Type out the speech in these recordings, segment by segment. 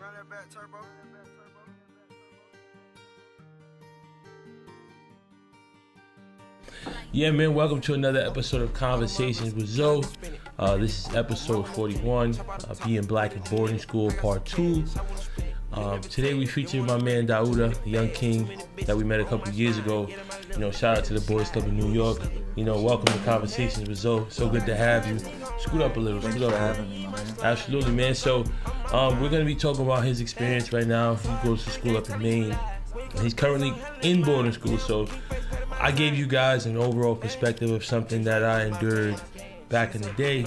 Run that back, turbo. Yeah, man, welcome to another episode of Conversations with Zoe. This is episode 41, Being Black in Boarding School, part 2. Today we feature my man Dauda, the young king that we met a couple years ago. You know, shout out to the Boys Club in New York. You know, welcome to Conversations with Zoe. So good to have you. Scoot up a little. Thanks for having me, man. Absolutely, man. So we're going to be talking about his experience right now. He goes to school up in Maine. He's currently in boarding school, so I gave you guys an overall perspective of something that I endured back in the day.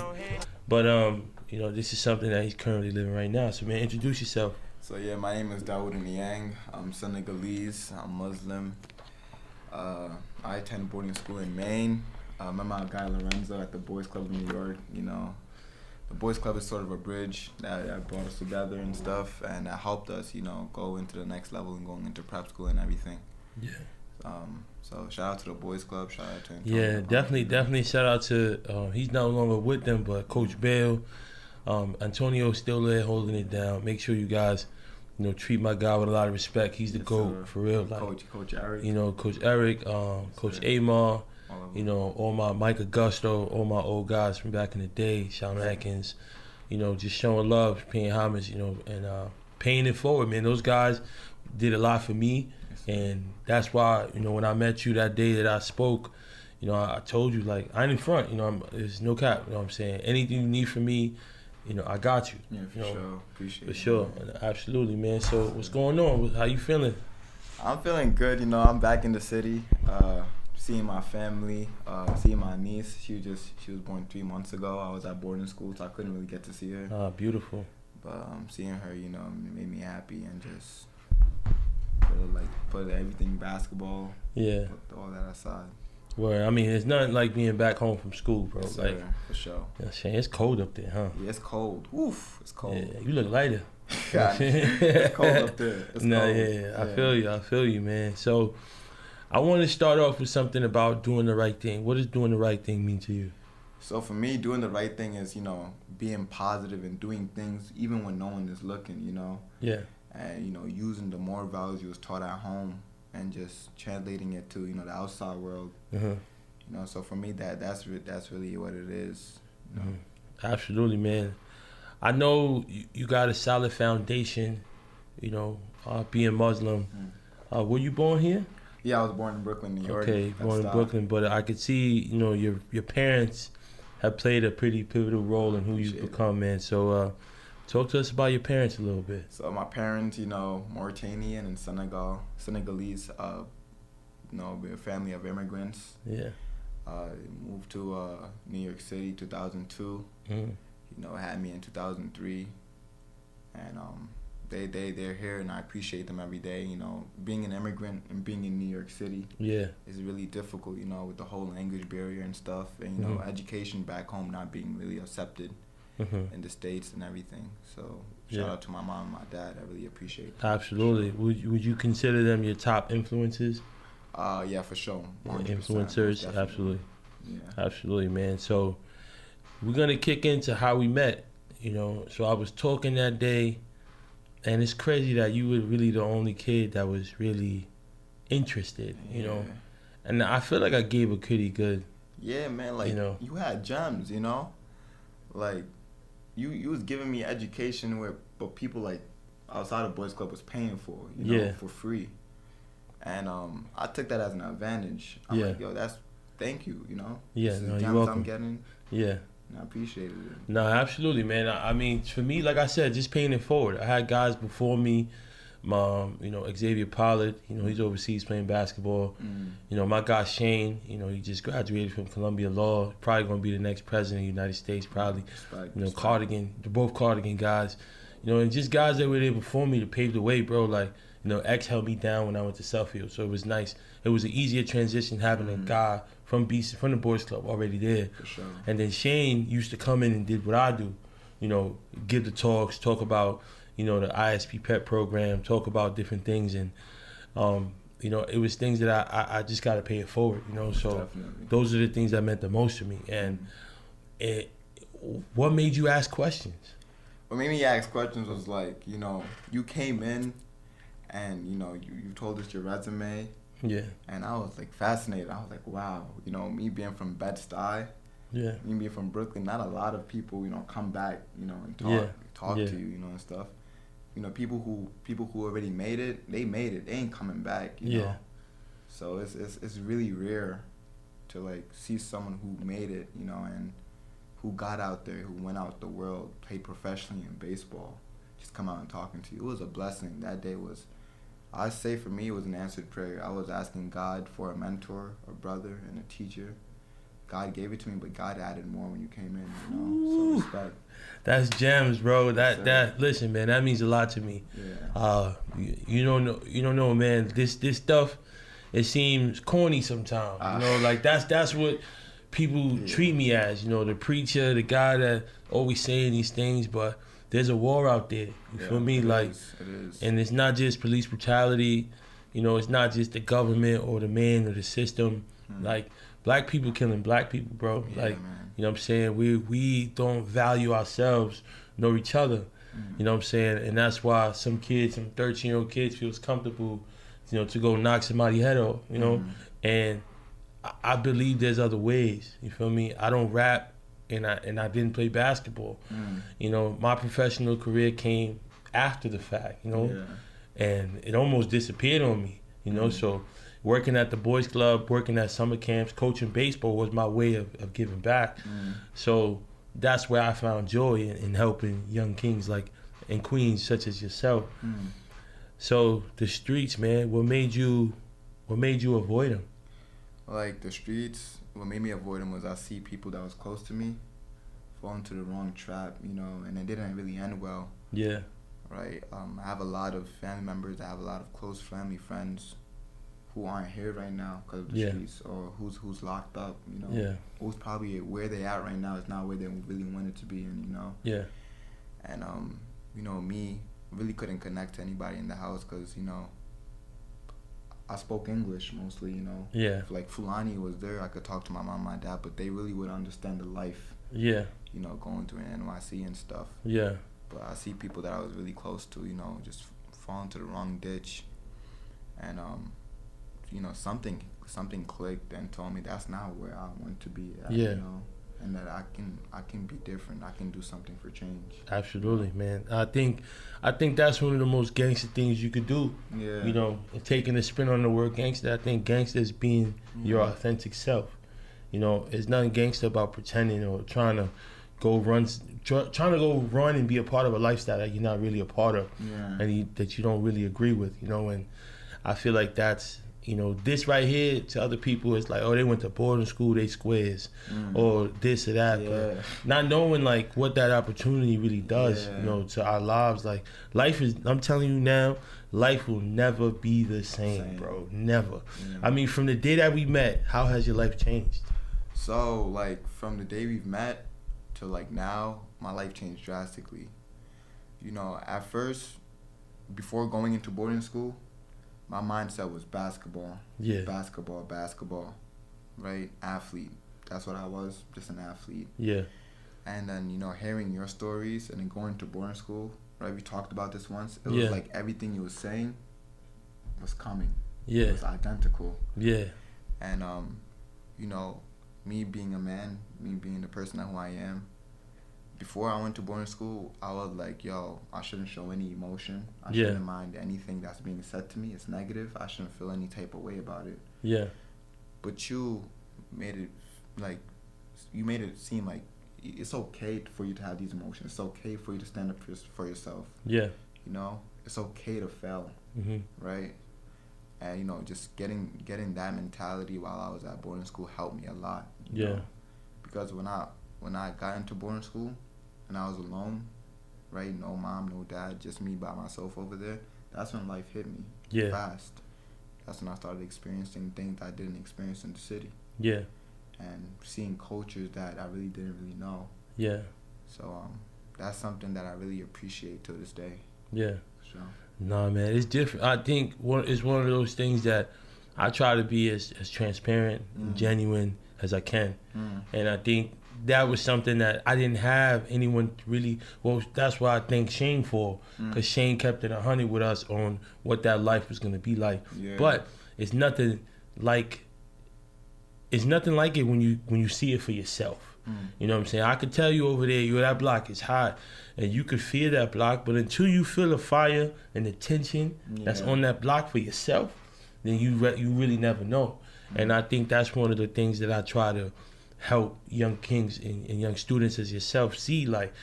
But, you know, this is something that he's currently living right now. So, man, introduce yourself. So yeah, my name is Dauda Niang. I'm Senegalese. I'm Muslim. I attend boarding school in Maine. I met my guy Lorenzo at the Boys Club in New York. You know, the Boys Club is sort of a bridge that brought us together and stuff, and that helped us, you know, go into the next level and going into prep school and everything. Yeah. So shout out to the Boys Club. Shout out to him. Yeah, definitely shout out to, he's no longer with them, but Coach Bale. Antonio's still there holding it down. Make sure you guys, you know, treat my guy with a lot of respect. He's the GOAT, for real. Like, Coach Eric. You know, Coach Eric, Coach Amar, you know, all my Mike Augusto, all my old guys from back in the day, Sean Atkins, you know, just showing love, paying homage, you know, and paying it forward, man. Those guys did a lot for me, and that's why, you know, when I met you that day that I spoke, you know, I told you, like, I ain't in front, you know, there's no cap, you know what I'm saying? Anything you need from me, you know, I got you. Yeah, for sure. Appreciate it. For sure. Absolutely, man. So what's going on? How you feeling? I'm feeling good. You know, I'm back in the city, seeing my family, seeing my niece. She was born 3 months ago. I was at boarding school, so I couldn't really get to see her. Ah, beautiful. But seeing her, you know, made me happy and just put everything basketball. Yeah. Put all that aside. Well, I mean, it's nothing like being back home from school, bro. Yes, like, sir, for sure. You know, Shane, it's cold up there, huh? Yeah, it's cold. Oof, it's cold. Yeah, you look lighter. It's cold up there. It's nah, cold. Yeah, I feel you, man. So, I want to start off with something about doing the right thing. What does doing the right thing mean to you? So for me, doing the right thing is, you know, being positive and doing things even when no one is looking, you know? Yeah. And, you know, using the moral values you was taught at home and just translating it to, you know, the outside world. Uh-huh. You know, so for me, that's really what it is. You know? Absolutely, man. I know you got a solid foundation, you know, being Muslim. Were you born here? Yeah, I was born in Brooklyn, New York. Okay, born in Brooklyn, but I could see, you know, your parents have played a pretty pivotal role in who you've become, man. So talk to us about your parents a little bit. So my parents, you know, Mauritanian and Senegalese, you know, we're a family of immigrants. Yeah. Moved to New York City 2002. You know, had me in 2003, and they're here, and I appreciate them every day. You know, being an immigrant and being in New York City, is really difficult. You know, with the whole language barrier and stuff, and you know, education back home not being really accepted in the States and everything. So shout out to my mom and my dad. I really appreciate it. Absolutely. Would you consider them your top influences? Yeah, for sure. Influencers, absolutely. Yeah. Absolutely, man. So we're gonna kick into how we met. You know, so I was talking that day, and it's crazy that you were really the only kid that was really interested. You know, and I feel like I gave a pretty good. Yeah, man. Like, you know, you had gems. You know, like you was giving me education but people like outside of Boys Club was paying for. You know, for free. And I took that as an advantage. I'm like, yo, thank you, you know? Yeah, this is no, gems you're welcome. I'm getting. Yeah. And I appreciated it. No, absolutely, man. I mean, for me, like I said, just paying it forward. I had guys before me, you know, Xavier Pollard, you know, he's overseas playing basketball. You know, my guy Shane, you know, he just graduated from Columbia Law, probably going to be the next president of the United States, probably. You know, Cardigan, they're both Cardigan guys. You know, and just guys that were there before me to pave the way, bro, like, you know, X held me down when I went to Suffield, so it was nice. It was an easier transition having a guy from the Boys Club already there. For sure. And then Shane used to come in and did what I do, you know, give the talks, talk about, you know, the ISP PEP program, talk about different things, and you know, it was things that I just got to pay it forward, you know. So Definitely. Those are the things that meant the most to me. And what made you ask questions? what made me ask questions was like, you know, you came in and, you know, you told us your resume. Yeah. And I was like fascinated. I was like, wow, you know, me being from Bedstuy, Yeah. me being from Brooklyn, not a lot of people, you know, come back, you know, and talk to you, you know, and stuff. You know, people who already made it, they made it. They ain't coming back, you know. So it's really rare to like see someone who made it, you know, and who got out there, who went out the world, played professionally in baseball, just come out and talking to you. It was a blessing. That day was, I say for me, it was an answered prayer. I was asking God for a mentor, a brother, and a teacher. God gave it to me, but God added more when you came in, you know. So respect. That's gems, bro. That listen, man, that means a lot to me. Yeah. You don't know, man. This stuff, it seems corny sometimes. You know, like that's what people treat me as. You know, the preacher, the guy that always saying these things, but there's a war out there. You feel me? Like, it is. And it's not just police brutality. You know, it's not just the government or the man or the system. Like, black people killing black people, bro. Yeah, like, man. You know what I'm saying? We don't value ourselves nor each other. You know what I'm saying? And that's why some 13-year-old kids feels comfortable, you know, to go knock somebody's head off, you know? And I believe there's other ways. You feel me? I don't rap and I didn't play basketball. You know, my professional career came after the fact, you know? And it almost disappeared on me, you know? So working at the boys club, working at summer camps, coaching baseball was my way of giving back. So that's where I found joy in helping young kings like and queens such as yourself. So the streets, man, what made you avoid them? Like the streets, what made me avoid them was I see people that was close to me fall into the wrong trap, you know, and it didn't really end well. Yeah. Right. I have a lot of family members. I have a lot of close family friends who aren't here right now because of the streets, or who's locked up, you know. Yeah. Who's probably where they at right now is not where they really wanted to be in, you know. Yeah. And you know, me really couldn't connect to anybody in the house because, you know, I spoke English mostly, you know. Yeah. If like Fulani was there, I could talk to my mom and my dad, but they really would understand the life. Yeah. You know, going through NYC and stuff. Yeah. But I see people that I was really close to, you know, just fall into the wrong ditch. And you know, something clicked and told me that's not where I want to be at, you know, and that I can be different. I can do something for change. Absolutely, man. I think that's one of the most gangster things you could do. Yeah. You know, taking a spin on the word gangster. I think gangster is being your authentic self. You know, it's nothing gangster about pretending or trying to go run and be a part of a lifestyle that you're not really a part of, and that you don't really agree with. You know, and I feel like that's, you know, this right here to other people is like, oh, they went to boarding school, they squares, or this or that, but not knowing like what that opportunity really does, you know, to our lives. Like life is, I'm telling you now, life will never be the same, bro. Never. I mean, from the day that we met, how has your life changed? So like from the day we've met to like now, my life changed drastically. You know, at first, before going into boarding school, my mindset was basketball. Yeah. Basketball. Right? Athlete. That's what I was, just an athlete. Yeah. And then, you know, hearing your stories and then going to boarding school, right? We talked about this once. It was like everything you were saying was coming. Yeah. It was identical. Yeah. And, you know, me being a man, me being the person who I am, before I went to boarding school, I was like, yo, I shouldn't show any emotion. I shouldn't mind anything that's being said to me. It's negative. I shouldn't feel any type of way about it. Yeah. But you made it seem like it's okay for you to have these emotions. It's okay for you to stand up for yourself. Yeah. You know, it's okay to fail. Right? And, you know, just getting that mentality while I was at boarding school helped me a lot. You know? Because when I got into boarding school and I was alone, right? No mom, no dad, just me by myself over there. That's when life hit me fast. That's when I started experiencing things I didn't experience in the city. Yeah. And seeing cultures that I really didn't really know. Yeah. So that's something that I really appreciate to this day. Yeah. So. Nah, man, it's different. I think it's one of those things that I try to be as transparent and genuine as I can. And I think that was something that I didn't have anyone really. Well, that's why I thank Shane for, because Shane kept it 100 with us on what that life was gonna be like. Yeah. But it's nothing like it when you see it for yourself. You know what I'm saying? I could tell you over there, that block is hot, and you could feel that block. But until you feel the fire and the tension that's on that block for yourself, then you really never know. And I think that's one of the things that I try to help young kings and young students as yourself see, like,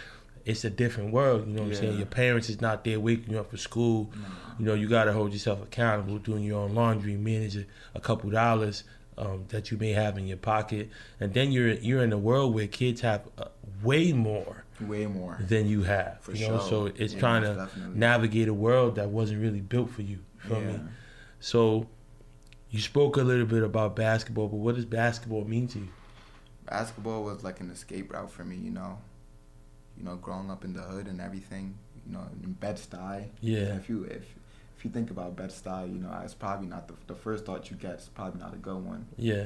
it's a different world. You know what I'm saying? Your parents is not there waking you up for school. You know, you got to hold yourself accountable, doing your own laundry, manage a couple dollars that you may have in your pocket. And then you're in a world where kids have way more than you have. For you know? sure. So it's trying to navigate a world that wasn't really built for you. You feel me? So you spoke a little bit about basketball, but what does basketball mean to you? Basketball was like an escape route for me, you know. You know, growing up in the hood and everything, you know, in Bedstuy. Yeah. If you think about Bedstuy, you know, it's probably not the first thought you get. It's probably not a good one. Yeah.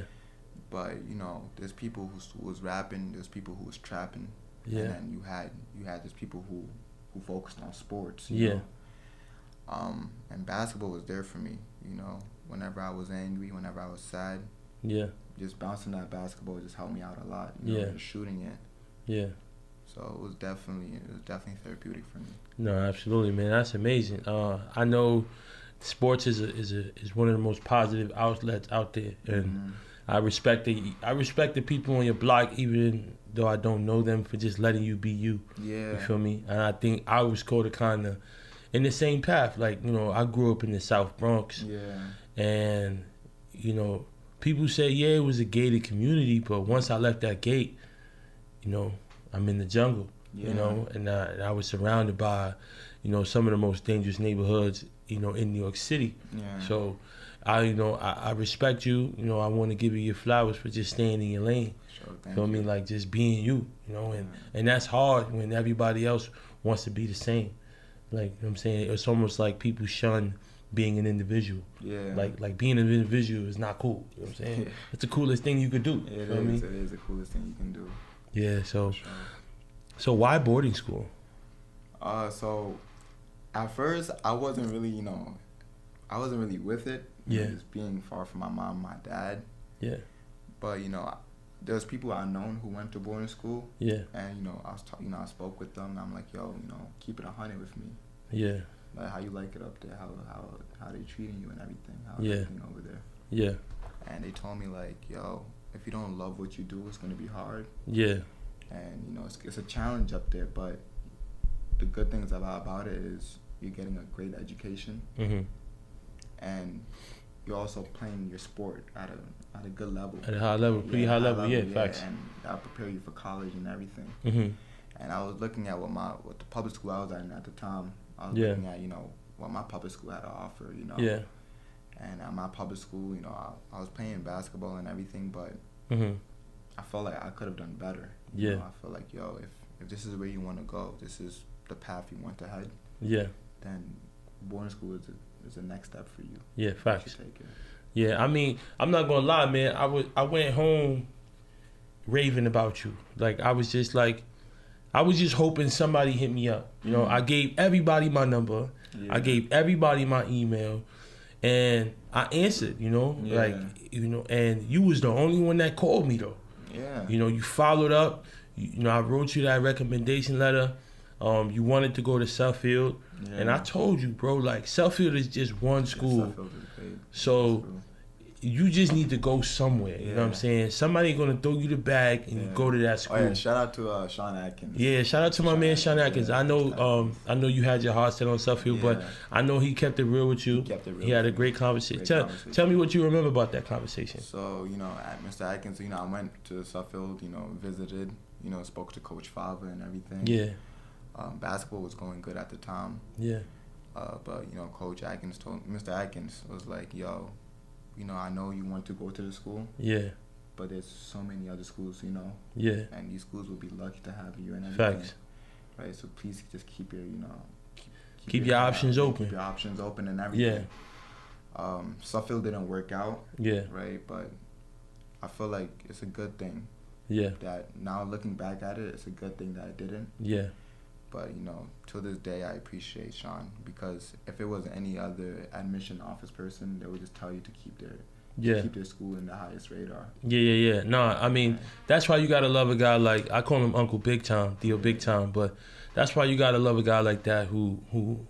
But you know, there's people who was rapping, there's people who was trapping. Yeah. And then you had these people who focused on sports. Yeah. You know? And basketball was there for me. You know, whenever I was angry, whenever I was sad. Yeah. Just bouncing that basketball just helped me out a lot. You know, just shooting it. Yeah. So it was definitely therapeutic for me. No, absolutely, man. That's amazing. I know sports is one of the most positive outlets out there, and I respect the people on your block, even though I don't know them, for just letting you be you. Yeah. You feel me? And I think I was kind of in the same path. Like, you know, I grew up in the South Bronx. Yeah. And, you know, people say, yeah, it was a gated community, but once I left that gate, you know, I'm in the jungle, you know, and I was surrounded by, you know, some of the most dangerous neighborhoods, you know, in New York City. Yeah. So, I respect you. You know, I want to give you your flowers for just staying in your lane. Sure, thank Feel me? Like, just being you, you know, and that's hard when everybody else wants to be the same. Like, you know what I'm saying? It's almost like people shun being an individual. Yeah. Like being an individual is not cool. You know what I'm saying? Yeah. It's the coolest thing you could do. It is the coolest thing you can do. Yeah, so why boarding school? So at first I wasn't really, you know, with it. You know, just being far from my mom, my dad. Yeah. But you know, there's people I known who went to boarding school. Yeah. And you know, I spoke with them, and I'm like, yo, you know, keep it 100 with me. Yeah. Like, how you like it up there? How they treating you and everything? How's everything over there? Yeah. And they told me, like, yo, if you don't love what you do, it's gonna be hard. Yeah. And you know, it's a challenge up there, but the good things about it is you're getting a great education, and you're also playing your sport at a good level. At a high level, pretty high level, facts. And that'll prepare you for college and everything. And I was looking at what the public school I was at the time. I was looking at, you know, what my public school had to offer, you know. Yeah. And at my public school, you know, I was playing basketball and everything, but I felt like I could have done better. You know, I felt like, yo, if this is where you want to go, this is the path you want to head. Yeah. Then boarding school is the next step for you. Yeah, facts. Yeah, I mean, I'm not gonna lie, man. I went home raving about you. Like, I was just hoping somebody hit me up. You know, I gave everybody my number. Yeah. I gave everybody my email. And I answered, you know, like, you know, and you was the only one that called me, though. Yeah. You know, you followed up. You know, I wrote you that recommendation letter. You wanted to go to Suffield. Yeah. And I told you, bro, like, Suffield is just one school. Suffield is great. So you just need to go somewhere. You know what I'm saying? Somebody gonna throw you the bag and you go to that school. Oh, yeah. Shout out to Sean Atkins. Yeah, shout out to my man Sean Atkins. I know you had your heart set on Suffield, but I know he kept it real with you. He had a great conversation. Tell me what you remember about that conversation. So, you know, at Mr. Atkins, you know, I went to Suffield, you know, visited, you know, spoke to Coach Fava and everything. Yeah. Basketball was going good at the time. Yeah. But, you know, Mr. Atkins was like, yo, you know, I know you want to go to the school. Yeah. But there's so many other schools, you know. Yeah. And these schools will be lucky to have you and everything. Facts. Right. So please just keep your, you know, keep your options open. Keep your options open and everything. Yeah. Suffield didn't work out. Yeah. Right. But I feel like it's a good thing. Yeah. That now looking back at it, it's a good thing that I didn't. Yeah. But, you know, to this day, I appreciate Sean, because if it was any other admission office person, they would just tell you to keep their school in the highest radar. Yeah. No, I mean, that's why you gotta love a guy like, I call him Uncle Big Time, Theo Big Time, but that's why you gotta love a guy like that who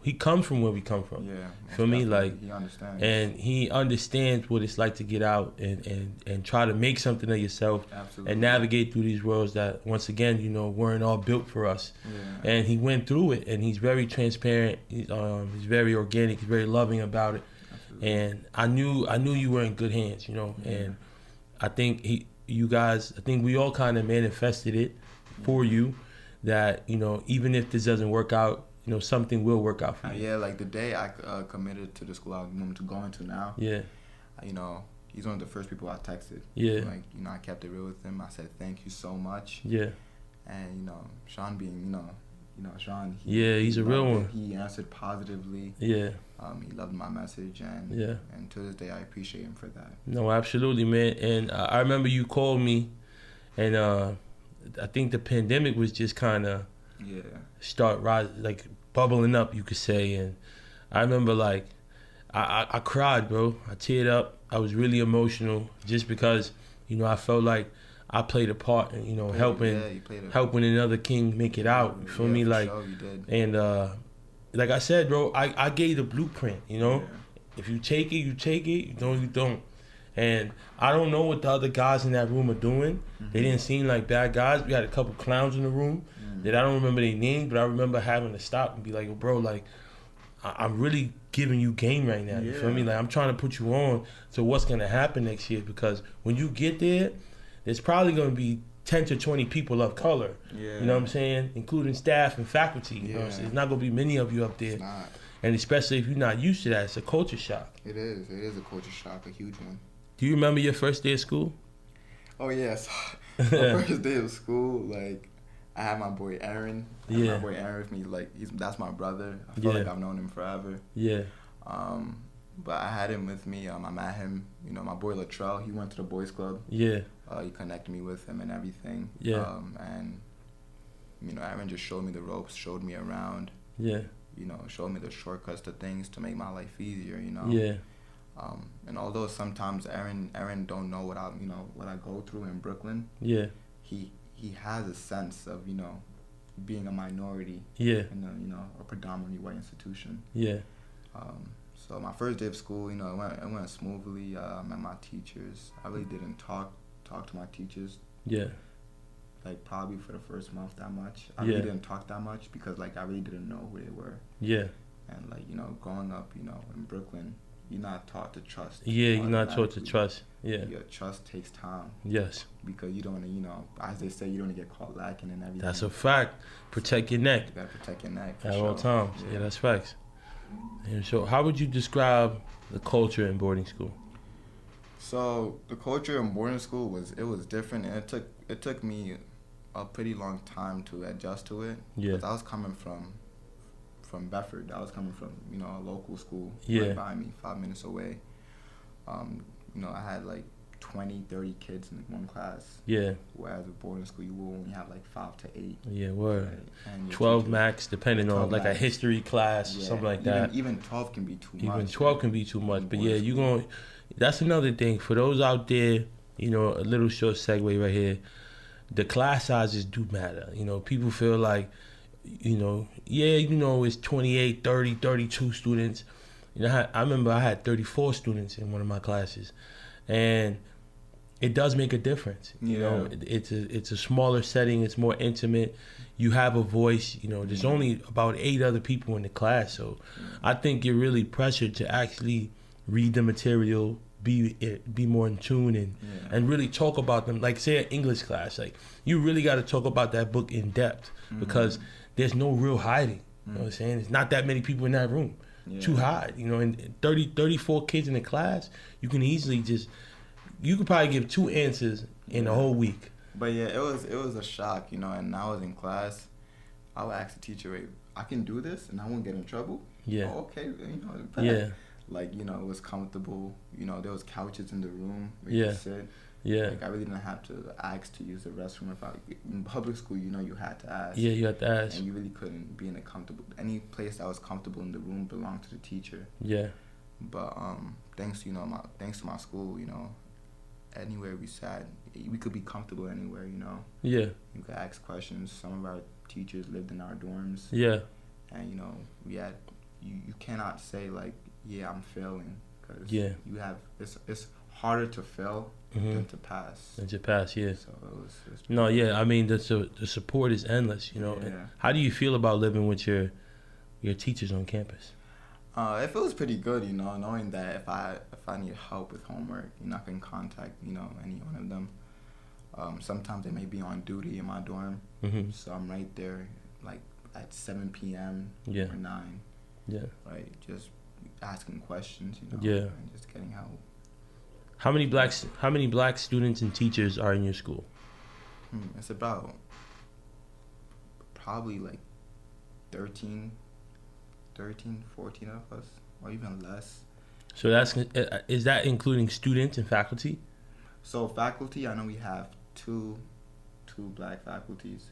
he comes from where we come from. Yeah. For me, like, he understands. And he understands what it's like to get out and try to make something of yourself. Absolutely. And navigate through these worlds that, once again, you know, weren't all built for us. Yeah. And he went through it, and he's very transparent. He's very organic. He's very loving about it. Absolutely. And I knew you were in good hands, you know. Yeah. And I think we all kind of manifested it for you, that, you know, even if this doesn't work out, you know, something will work out for you. Yeah, like the day I committed to the school I'm going to now. Yeah. You know, he's one of the first people I texted. Yeah. Like, you know, I kept it real with him. I said, thank you so much. Yeah. And, you know, Sean being, you know, Sean. He's a real one. He answered positively. Yeah. He loved my message, and and to this day, I appreciate him for that. No, absolutely, man. And I remember you called me, and I think the pandemic was just kind of bubbling up, you could say. And I remember, like, I cried, bro. I teared up. I was really emotional, just because, you know, I felt like I played a part in, you know, helping another king make it out. You feel me? Like, sure, you did. And like I said, bro, I gave the blueprint, you know. If you take it, you take it. You don't, you don't. And I don't know what the other guys in that room are doing. They didn't seem like bad guys. We had a couple clowns in the room that I don't remember their names, but I remember having to stop and be like, bro, like, I'm really giving you game right now. You feel me? Like, I'm trying to put you on to what's going to happen next year, because when you get there, there's probably going to be 10 to 20 people of color. You know what I'm saying? Including staff and faculty. You know what I'm saying? There's not going to be many of you up there. It's not. And especially if you're not used to that, it's a culture shock. It is. It is a culture shock, a huge one. Do you remember your first day of school? Oh, yes. My first day of school, like, I had my boy Aaron. My boy Aaron with me. Like, that's my brother. I feel like I've known him forever. Yeah. But I had him with me. I met him. You know, my boy Latrell, he went to the boys club. Yeah. He connected me with him and everything. Yeah. And, you know, Aaron just showed me the ropes, showed me around. Yeah. You know, showed me the shortcuts to things to make my life easier, you know. Yeah. And although sometimes Aaron don't know what I go through in Brooklyn. Yeah. He has a sense of, you know, being a minority. Yeah. In a, you know, a predominantly white institution. Yeah. So my first day of school, you know, it went smoothly. I met my teachers. I really didn't talk to my teachers. Yeah. Like, probably for the first month that much. I really didn't talk that much because, like, I really didn't know who they were. Yeah. And, like, you know, growing up, you know, in Brooklyn, you're not taught to trust. Yeah, you're not taught to trust. Yeah. Your trust takes time. Yes. Because you don't want to, you know, as they say, you don't want to get caught lacking and everything. That's a fact. Protect your neck. You got to protect your neck. At all times. Yeah, that's facts. And so, how would you describe the culture in boarding school? So, the culture in boarding school was different, and it took me a pretty long time to adjust to it. Yeah. Because I was coming from Bedford. I was coming from, you know, a local school right by me, 5 minutes away. You know, I had like 20, 30 kids in one class. Yeah. Whereas with boarding school, you will only have like 5 to 8. Yeah, word. Right? 12 max, depending on like a history class or something like that. Even 12 can be too much. Even 12 can be too much. But yeah, that's another thing. For those out there, you know, a little short segue right here. The class sizes do matter. You know, people feel like, you know, it's 28, 30, 32 students. You know, I remember I had 34 students in one of my classes. And it does make a difference. You know, it's a smaller setting. It's more intimate. You have a voice. You know, there's only about 8 other people in the class. So I think you're really pressured to actually read the material, be more in tune and really talk about them. Like, say, an English class, like, you really got to talk about that book in depth because there's no real hiding. You know what I'm saying? There's not that many people in that room to hide. You know, and 34 kids in the class, you can easily you could probably give 2 answers in a whole week. But yeah, it was a shock, you know. And I was in class, I would ask the teacher, "Wait, I can do this and I won't get in trouble?" Yeah. Oh, okay, you know. Yeah. Like, you know, it was comfortable. You know, there was couches in the room where you could sit. Yeah. Like I really didn't have to ask to use the restroom. In public school, you know, you had to ask. Yeah, you had to ask. And you really couldn't be in a comfortable. Any place that was comfortable in the room belonged to the teacher. Yeah. But thanks to my school, you know, anywhere we sat, we could be comfortable anywhere, you know. Yeah. You could ask questions. Some of our teachers lived in our dorms. Yeah. And you know, we had you cannot say like, yeah, I'm failing, because Yeah. you have it's harder to fail than to pass. Than to pass, yeah. So it was No, yeah. I mean, the support is endless, you know. Yeah. How do you feel about living with your teachers on campus? It feels pretty good, you know, knowing that if I need help with homework, you know, I can contact, you know, any one of them. Sometimes they may be on duty in my dorm, so I'm right there, like at 7 p.m. Yeah. or 9. Yeah. Right, just asking questions, you know. Yeah. And just getting help. How many black students and teachers are in your school? It's about probably like 13, 14 of us, or even less. So is that including students and faculty? So faculty, I know we have two black faculties.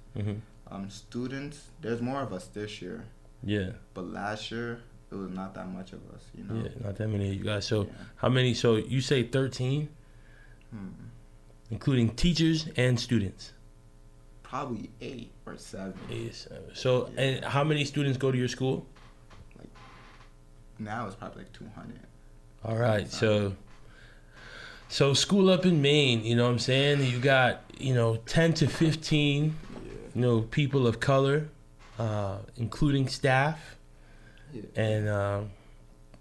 Students, there's more of us this year. Yeah. But last year, it was not that much of us, you know. Yeah, not that many of you guys. So Yeah. how many? So you say 13, including teachers and students. Probably 8 or 7. 8 or 7. So Yeah. and how many students go to your school? Like now it's probably like 200. All right, so school up in Maine, you know what I'm saying? You got, you know, 10 to 15, you know, people of color, including staff, and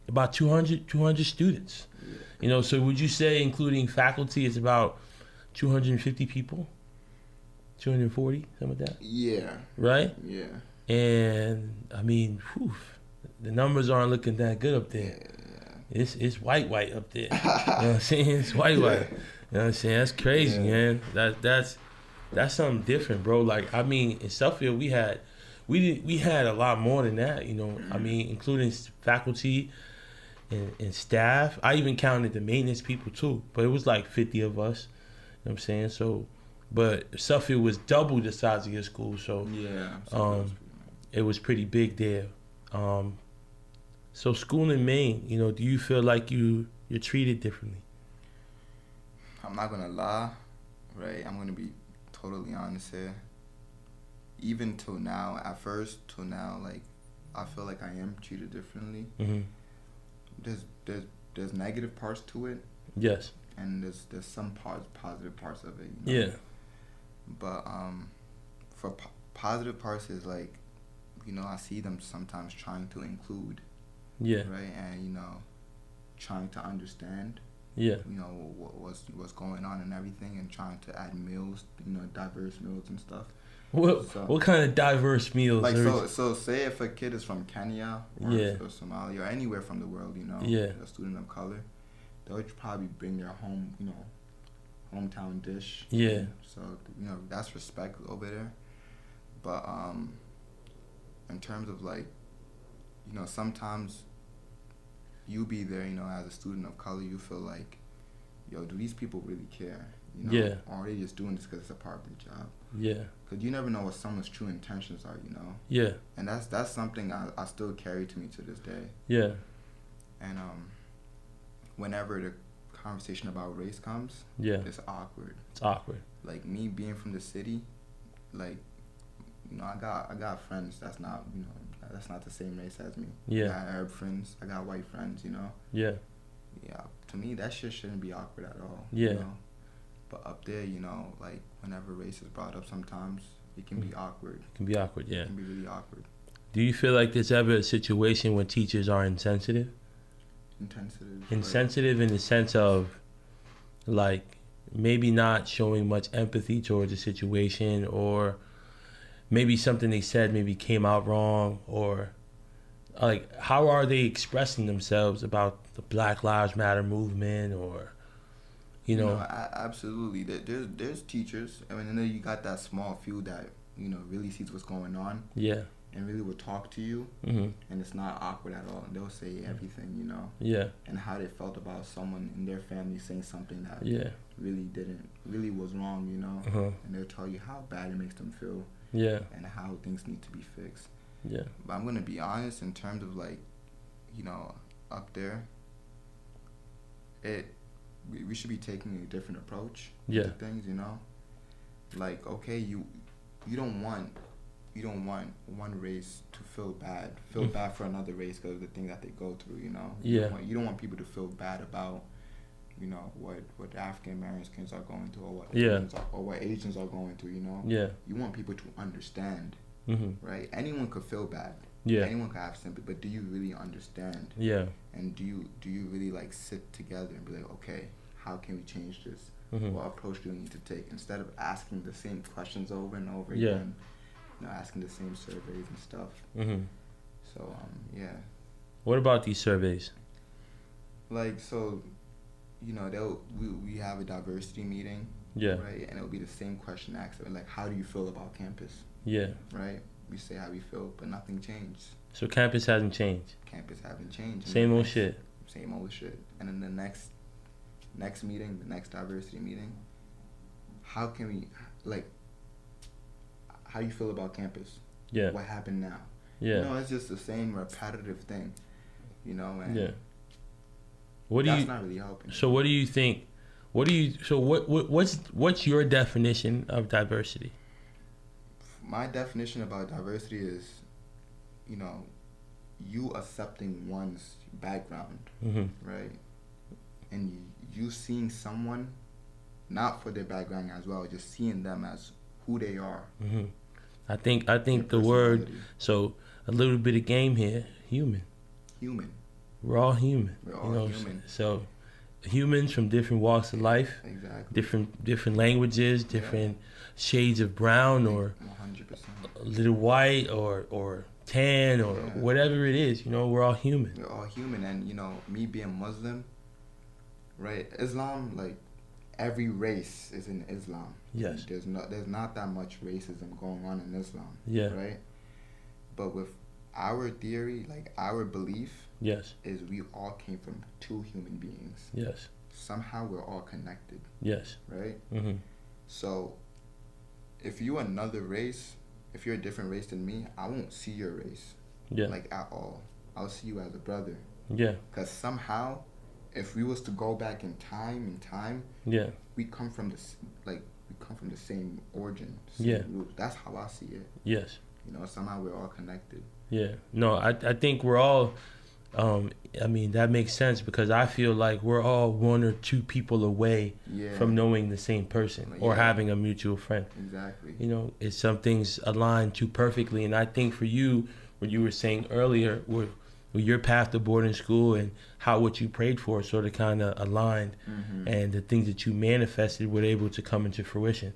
about 200 students. Yeah. You know, so would you say, including faculty, it's about 250 people? 240, something like that? Yeah. Right? Yeah. And, I mean, the numbers aren't looking that good up there. Yeah. It's white up there. You know what I'm saying? It's white. You know what I'm saying? That's crazy, man. That's something different, bro. Like, I mean, in Suffield we had a lot more than that, you know. I mean, including faculty and staff. I even counted the maintenance people too, but it was like 50 of us. You know what I'm saying? So, but Suffield was double the size of your school, so it was pretty big there. So school in Maine, you know, do you feel like you're treated differently? I'm not gonna lie, right? I'm gonna be totally honest here. Even till now, at first till now, like I feel like I am treated differently. There's negative parts to it. Yes. And there's some positive parts of it. You know? Yeah. But for positive parts is like, you know, I see them sometimes trying to include. Yeah. Right, and you know, trying to understand. Yeah. You know what's going on and everything, and trying to add meals, you know, diverse meals and stuff. What kind of diverse meals? Like so say if a kid is from Kenya or Somalia or anywhere from the world, you know, a student of color, they'll probably bring their hometown dish. Yeah. So you know that's respect over there, but in terms of like, you know, sometimes you be there, you know, as a student of color, you feel like, yo, do these people really care? You know? Yeah. Or are they just doing this because it's a part of their job? Yeah. Because you never know what someone's true intentions are, you know? Yeah. And that's something I still carry to me to this day. Yeah. And whenever the conversation about race comes, it's awkward. It's awkward. Like me being from the city, like, you know, I got friends that's not, you know, that's not the same race as me. Yeah. I got Arab friends. I got white friends, you know? Yeah. Yeah, to me, that shit shouldn't be awkward at all. Yeah. You know? But up there, you know, like, whenever race is brought up sometimes, it can be awkward. It can be awkward, yeah. It can be really awkward. Do you feel like there's ever a situation when teachers are insensitive? Insensitive in the sense of, like, maybe not showing much empathy towards the situation, or maybe something they said maybe came out wrong, or like how are they expressing themselves about the Black Lives Matter movement, or you know? Absolutely. There's teachers. I mean, and then you got that small few that, you know, really sees what's going on. Yeah. and really will talk to you, Mm-hmm. and it's not awkward at all, and they'll say everything, you know. Yeah. And how they felt about someone in their family saying something that Yeah. really was wrong, you know. Uh-huh. And they'll tell you how bad it makes them feel. Yeah. And how things need to be fixed. Yeah. But I'm gonna be honest in terms of like, you know, up there. We should be taking a different approach to things, you know. Like, okay, you don't want one race to feel bad for another race because of the things that they go through, you know. Yeah. You don't want people to feel bad about, you know, what African Americans are going through, or what Asians are going through, you know. Yeah. You want people to understand, right? Anyone could feel bad. Yeah. Anyone could have sympathy, but do you really understand? Yeah. And do you really like sit together and be like, okay, how can we change this? What approach do we need to take? Instead of asking the same questions over and over again, you know, asking the same surveys and stuff. So yeah. What about these surveys? Like, so, you know, we have a diversity meeting. Yeah. Right, and it'll be the same question asked, like, how do you feel about campus? Yeah. Right. We say how we feel, but nothing changed. So campus hasn't changed. Campus haven't changed. Same old shit. Same old shit. And then the next meeting, the next diversity meeting, how can we, like, how do you feel about campus? Yeah. What happened now? Yeah. You know, it's just the same repetitive thing, you know, and that's not really helping. So what do you think? What's your definition of diversity? My definition about diversity is, you know, you accepting one's background, right? And you seeing someone, not for their background as well, just seeing them as who they are. I think the word, so a little bit of game here, human. Human. We're all human. We're all human. So humans from different walks of life, exactly. different languages, different shades of brown, or 100%. a little white, or tan, or whatever it is. You know, we're all human. We're all human, and you know, me being Muslim, right? Islam, like, every race is in Islam. Yes. There's not that much racism going on in Islam. Yeah. Right. But with our theory, like our belief, is we all came from two human beings. Yes. Somehow we're all connected. Yes. Right. So, if you're another race, if you're a different race than me, I won't see your race. Yeah. Like, at all. I'll see you as a brother. Yeah. Because somehow, if we was to go back in time, yeah, we come from the same origin, same root. That's how I see it. Yes. You know, somehow we're all connected. Yeah. No, I think we're all, I mean, that makes sense because I feel like we're all one or two people away from knowing the same person or having a mutual friend. Exactly. You know, it's some things align too perfectly. And I think for you, what you were saying earlier, with your path to boarding school and how what you prayed for sort of kind of aligned, and the things that you manifested were able to come into fruition.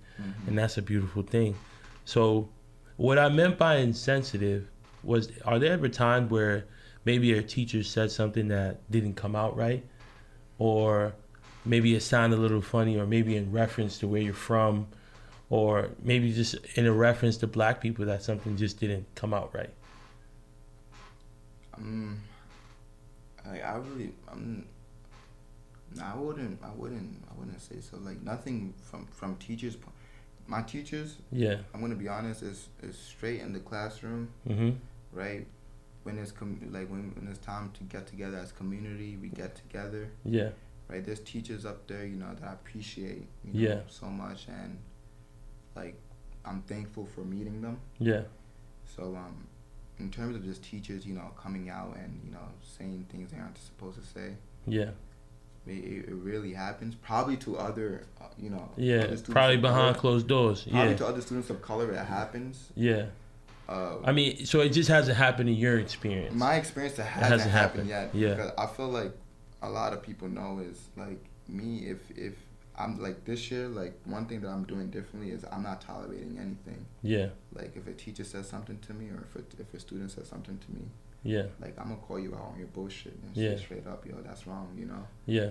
And that's a beautiful thing. So what I meant by insensitive was, are there ever times where maybe a teacher said something that didn't come out right, or maybe it sounded a little funny, or maybe in reference to where you're from, or maybe just in a reference to black people that something just didn't come out right? I wouldn't say so. Like, nothing from teachers. My teachers, I'm gonna be honest, is straight in the classroom, right? When it's when it's time to get together as community, we get together. Yeah. Right. There's teachers up there, you know, that I appreciate, you know, so much, and like, I'm thankful for meeting them. Yeah. So in terms of just teachers, you know, coming out and, you know, saying things they aren't supposed to say. Yeah. It really happens. Probably to other, you know. Yeah, probably behind closed doors. Probably to other students of color, it happens. Yeah. I mean, so it just hasn't happened in your experience. My experience, it hasn't happened yet. Yeah. Because I feel like a lot of people know is, like, me, if I'm, like, this year, like, one thing that I'm doing differently is I'm not tolerating anything. Yeah. Like, if a teacher says something to me, or if a student says something to me, like, I'm gonna call you out on your bullshit and say straight up, yo, that's wrong, you know? Yeah.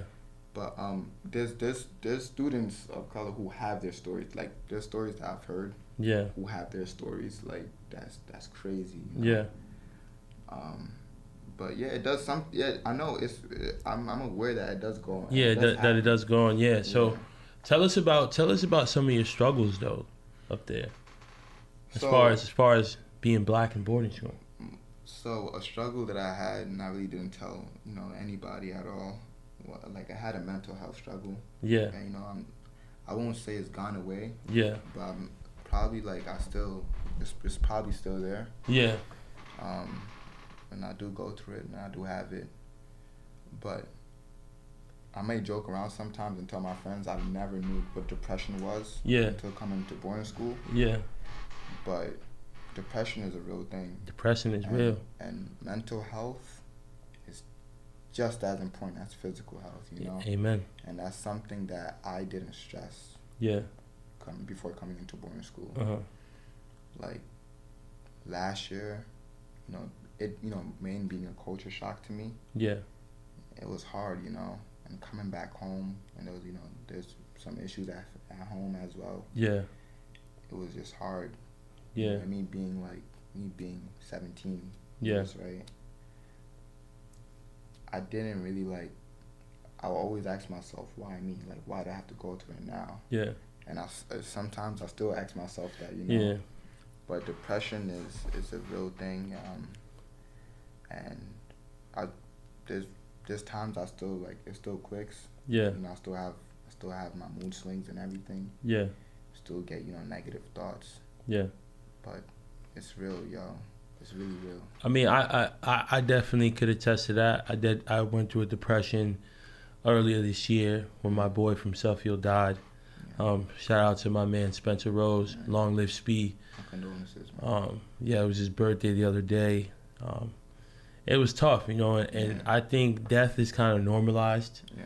But there's students of color who have their stories. Like there's stories that I've heard. Yeah. Who have their stories. Like that's crazy. You know? Yeah. But yeah, it does some. Yeah, I know. I'm aware that it does go on. Yeah, that it does go on. Yeah. So, tell us about some of your struggles though, up there. As far as being black in boarding school. So a struggle that I had, and I really didn't tell anybody at all. Well, like I had a mental health struggle. Yeah. And I won't say it's gone away. Yeah. But I'm probably like it's probably still there. Yeah. And I do go through it, and I do have it. But I may joke around sometimes and tell my friends I never knew what depression was. Yeah. Until coming to boarding school. Yeah. But depression is a real thing. Depression is real. And mental health is just as important as physical health, you know? Amen. And that's something that I didn't stress. Yeah. Before coming into boarding school. Uh-huh. Like, last year, Maine being a culture shock to me. Yeah. It was hard, and coming back home, and there was, there's some issues at home as well. Yeah. It was just hard. Yeah. Me being 17 yeah. years, right? I didn't really I would always ask myself, why me? Like, why do I have to go through it now? Yeah. And sometimes I still ask myself that, Yeah. But depression is a real thing, and there's times I still it still clicks. Yeah. I still have my mood swings and everything. Yeah. Still get negative thoughts. Yeah. But it's real, yo. It's really real. I mean, I definitely could attest to that. I went through a depression earlier this year when my boy from Suffield died. Yeah. Shout out to my man Spencer Rose. Yeah. Long live Speed. My condolences, man. Yeah, it was his birthday the other day. It was tough, and yeah. I think death is kind of normalized. Yeah.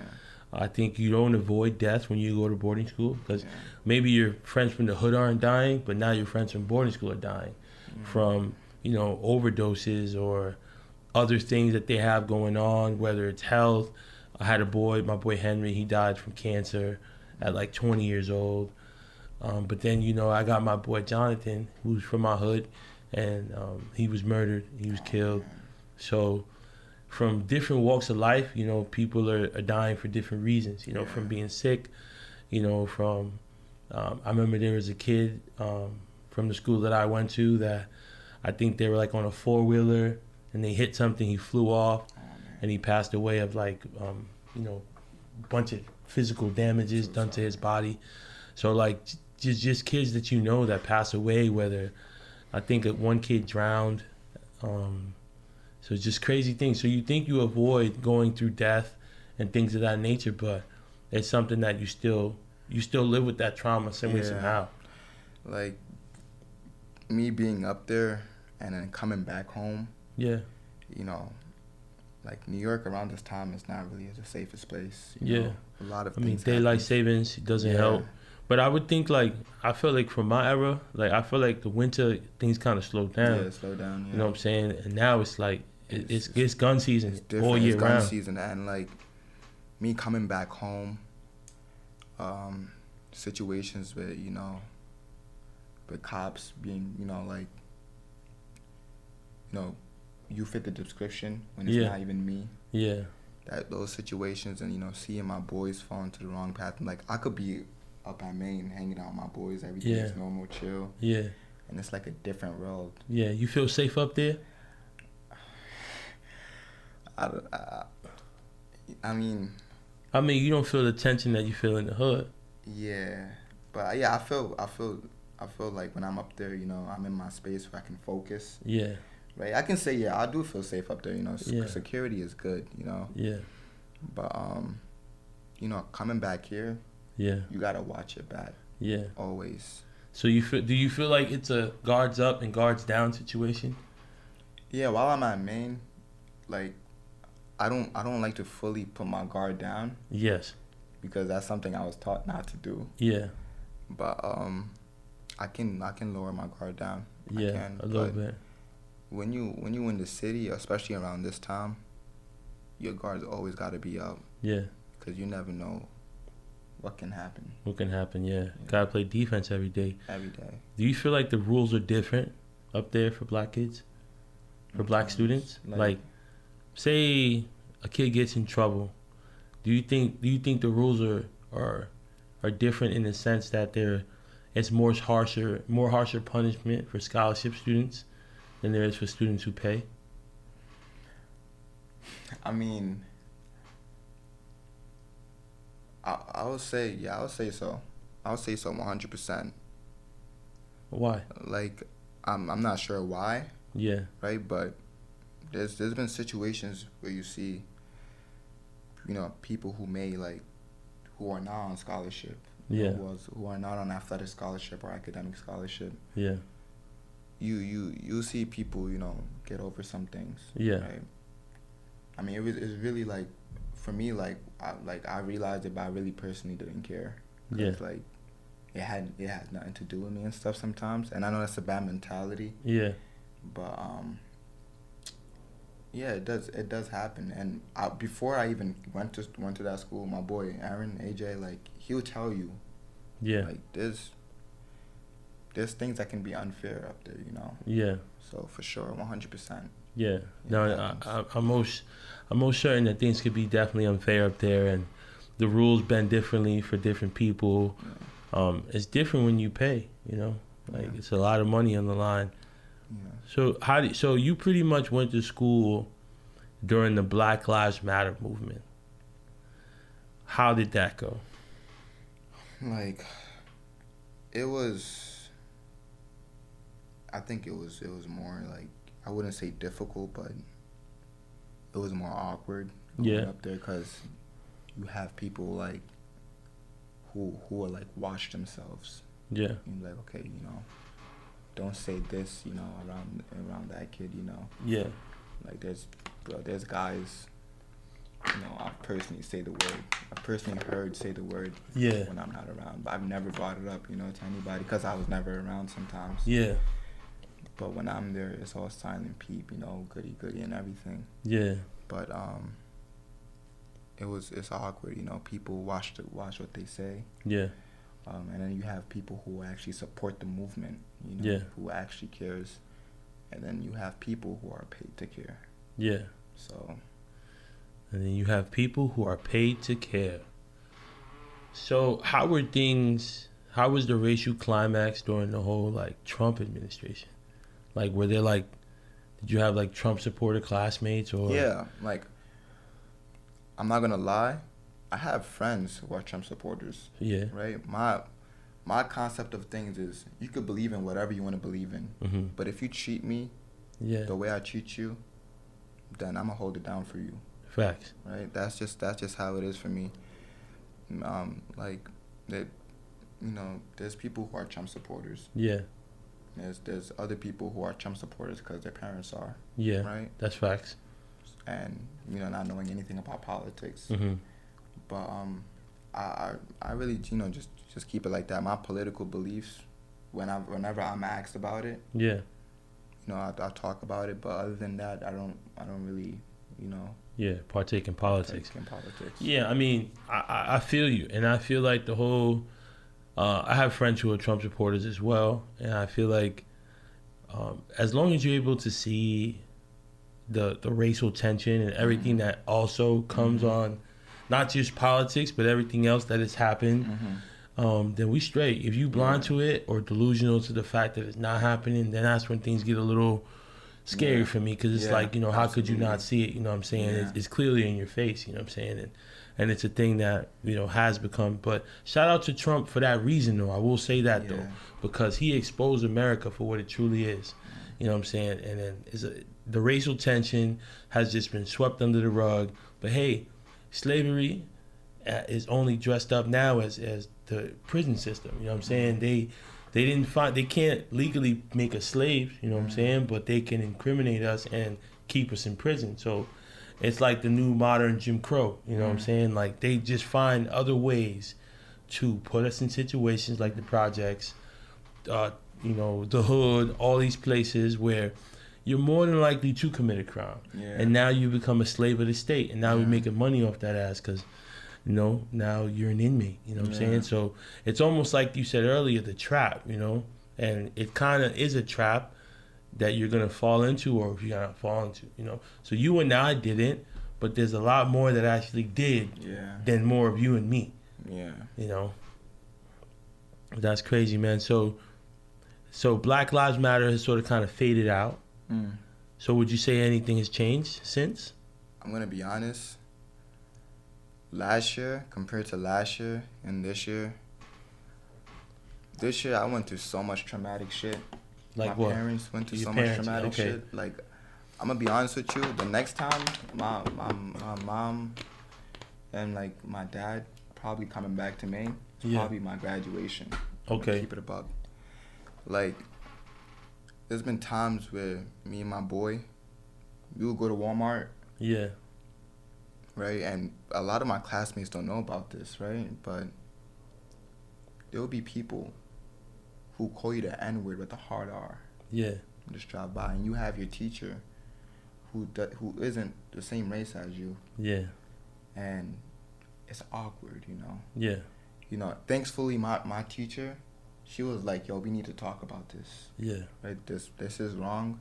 I think you don't avoid death when you go to boarding school because maybe your friends from the hood aren't dying, but now your friends from boarding school are dying from overdoses or other things that they have going on, whether it's health. I had my boy Henry, he died from cancer at 20 years old. But then, I got my boy Jonathan, who's from my hood, and he was murdered. He was killed. So from different walks of life, people are dying for different reasons, from being sick, from, I remember there was a kid from the school that I went to that I think they were on a 4-wheeler and they hit something, he flew off and he passed away of a bunch of physical damages done to his body. So just kids that that pass away, whether I think one kid drowned. So just crazy things. So you think you avoid going through death and things of that nature, but it's something that you still live with that trauma some way, somehow. Like me being up there and then coming back home. Yeah. New York around this time is not really the safest place. You know, a lot of things. Daylight savings doesn't help. But I would think I feel like from my era, I feel like the winter things kind of slowed down. Yeah, slowed down. Yeah. You know what I'm saying? And now it's it's gun season all year round. It's gun season, and me coming back home, situations with with cops being you fit the description when it's not even me. Yeah. Those situations and seeing my boys fall into the wrong path. And I could be up at Maine hanging out with my boys, everything is normal, chill. Yeah. And it's a different world. Yeah. You feel safe up there? I mean, you don't feel the tension that you feel in the hood. Yeah. But I feel like when I'm up there, I'm in my space where I can focus. Yeah. Right, I can say I do feel safe up there. Security is good. Yeah. But coming back here. Yeah. You gotta watch your back. Yeah. Always. So do you feel like it's a guards up and guards down situation? Yeah. While I'm at Maine, I don't like to fully put my guard down. Yes. Because that's something I was taught not to do. Yeah. But I can lower my guard down. Yeah. A little bit. When you in the city, especially around this time, your guard's always got to be up. Yeah. because you never know what can happen. What can happen, yeah. Gotta play defense every day. Every day. Do you feel like the rules are different up there for black kids? For black students? Like, say a kid gets in trouble. Do you think the rules are different in the sense that it's more harsher punishment for scholarship students than there is for students who pay? I mean, I would say so. I would say so 100%. Why? Like, I'm not sure why. Yeah. Right, but there's been situations where you see, people who are not on scholarship. Yeah. Who are not on athletic scholarship or academic scholarship. Yeah. You see people, get over some things. Yeah. Right. I mean, it's really like, for me, I realized it, but I really personally didn't care. Yeah. Like, it has nothing to do with me and stuff sometimes, and I know that's a bad mentality. Yeah. But yeah, it does happen. And before I even went to that school, my boy Aaron, AJ, like, he'll tell you, yeah, like, there's things that can be unfair up there, Yeah. So for sure, 100%. Yeah. No, I'm most certain that things could be definitely unfair up there, and the rules bend differently for different people. Yeah. It's different when you pay, like, it's a lot of money on the line. Yeah. So you pretty much went to school during the Black Lives Matter movement. How did that go? Like, I think it was more like, I wouldn't say difficult, but it was more awkward going up there, because you have people like who are like watch themselves. Yeah. You're like, okay, don't say this, around that kid, Yeah. Like, there's guys, I personally say the word. I personally heard say the word. Yeah. When I'm not around, but I've never brought it up, to anybody, because I was never around sometimes. Yeah. But when I'm there, it's all silent peep, goody and everything. Yeah. But it's awkward, people watch what they say. Yeah. And then you have people who actually support the movement, who actually cares, and then you have people who are paid to care. Yeah. So. And then you have people who are paid to care. So how was the racial climax during the whole, like, Trump administration? Like, were there, like, did you have, like, Trump supporter classmates or? Yeah, like, I'm not gonna lie, I have friends who are Trump supporters. Yeah. Right? My concept of things is, you could believe in whatever you want to believe in, mm-hmm. but if you treat me the way I treat you, then I'm gonna hold it down for you. Facts. Right? That's just how it is for me. Like, that, there's people who are Trump supporters. Yeah. There's other people who are Trump supporters because their parents are. Yeah. Right? That's facts. And, not knowing anything about politics. Mm-hmm. But I really, just keep it like that. My political beliefs, whenever I'm asked about it, yeah, I talk about it. But other than that, I don't really, yeah, partake in politics. Yeah, I mean, I feel you, and I feel like the whole. I have friends who are Trump supporters as well, and I feel like as long as you're able to see the racial tension and everything that also comes on, not just politics, but everything else that has happened, then we straight. If you blind to it or delusional to the fact that it's not happening, then that's when things get a little scary for me, because it's like, how could you not see it? You know what I'm saying? It's clearly in your face, you know what I'm saying? And it's a thing that, has become. But shout out to Trump for that reason, though. I will say that, though, because he exposed America for what it truly is. You know what I'm saying? And then the racial tension has just been swept under the rug. But hey, slavery is only dressed up now as the prison system. You know what I'm saying? They can't legally make us slaves. You know what I'm saying? But they can incriminate us and keep us in prison. So it's like the new modern Jim Crow, you know what I'm saying? Like, they just find other ways to put us in situations like the projects, the hood, all these places where you're more than likely to commit a crime. Yeah. And now you become a slave of the state, and now we're making money off that ass, because, you know, now you're an inmate, you know what I'm saying? So it's almost like you said earlier, the trap, you know, and it kind of is a trap that you're going to fall into, or if you're going to fall into, you know. So you and I didn't, but there's a lot more that actually did than more of you and me. Yeah. You know. That's crazy, man. So Black Lives Matter has sort of kind of faded out. So would you say anything has changed since? I'm going to be honest. Last year compared to last year and this year I went through so much traumatic shit. Like my what? parents went through so much traumatic shit. Like, I'm gonna be honest with you, the next time my mom and like my dad probably coming back to Maine, it's probably my graduation. Okay. Keep it above. Like, there's been times where me and my boy, we would go to Walmart. Yeah. Right, and a lot of my classmates don't know about this, right? But there will be people who call you the N-word with a hard R. Yeah. Just drive by, and you have your teacher who isn't the same race as you. Yeah. And it's awkward, you know? Yeah. You know, thankfully, my teacher, she was like, yo, we need to talk about this. Yeah. Right? This is wrong.